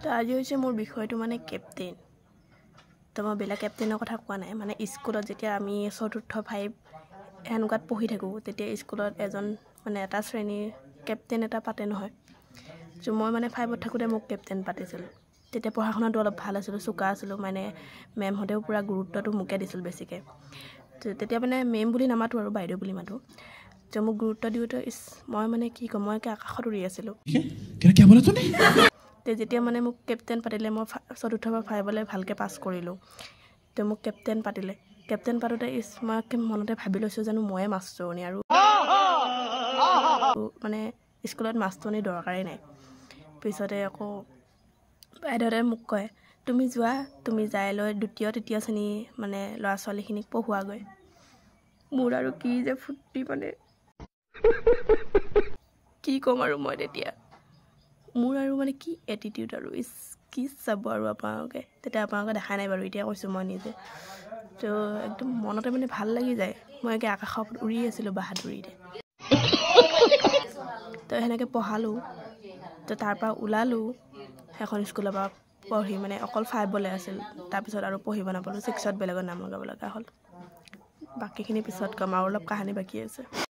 তো আজি হৈছে মোৰ বিষয়টো মানে কেপ্টেইন। তো মই বেলেগ কেপ্টেইনৰ কথা কোৱা নাই, মানে স্কুলত যেতিয়া আমি 4th 5 এনেকুৱাত পঢ়ি থাকোঁ তেতিয়া স্কুলত এজন মানে এটা শ্ৰেণীৰ কেপ্টেইন এটা পাতে নহয়। তো মই মানে 5ত থাকোঁতে মোক কেপ্টেইন পাতিছিল। তেতিয়া পঢ়া শুনাটো অলপ ভাল আছিলোঁ, চোকা আছিলোঁ, মানে মেমহঁতেও পূৰা গুৰুত্বটো মোকে দিছিল বেছিকৈ। তো তেতিয়া মানে মেম বুলি নামাতোঁ আৰু বাইদেউ বুলি মাতোঁ। তো মোক গুৰুত্ব দিওঁতে মই মানে কি ক'ম, মই আকাশত উৰি আছিলোঁ। তো যেতিয়া মানে মোক কেপ্টেইন পাতিলে, মই 4th 5 ভালকৈ পাছ কৰিলোঁ। তো মোক কেপ্টেইন পাতিলে, কেপ্টেইন পাতোঁতে মই মনতে ভাবি লৈছোঁ জানো ময়ে মাষ্টৰণী আৰু মানে স্কুলত মাষ্টৰণী দৰকাৰেই নাই। পিছতে আকৌ বাইদেউহঁতে মোক কয়, তুমি যোৱা, তুমি যাই লৈ 2য় 3য় শ্ৰেণী মানে ল'ৰা ছোৱালীখিনিক পঢ়োৱাগৈ। মোৰ আৰু কি যে ফূৰ্তি, মানে কি ক'ম আৰু মই তেতিয়া। মোৰ আৰু মানে কি এটিটিউড আৰু কি চাব আৰু আপোনালোকে। তেতিয়া আপোনালোকে দেখা নাই বাৰু, এতিয়া কৈছোঁ মই নিজে। তো একদম মনতে মানে ভাল লাগি যায়, মই আকাশত উৰি আছিলোঁ বাহাদুৰিতে। তো সেনেকৈ পঢ়ালোঁ। তো তাৰপৰা ওলালোঁ সেইখন স্কুলৰ পৰা পঢ়ি, মানে অকল 5 আছিল। তাৰপিছত আৰু পঢ়িব নাপালোঁ, 6ত বেলেগত নাম লগাব লগা হ'ল। বাকীখিনি পিছত ক'ম, আৰু অলপ কাহানী বাকী আছে।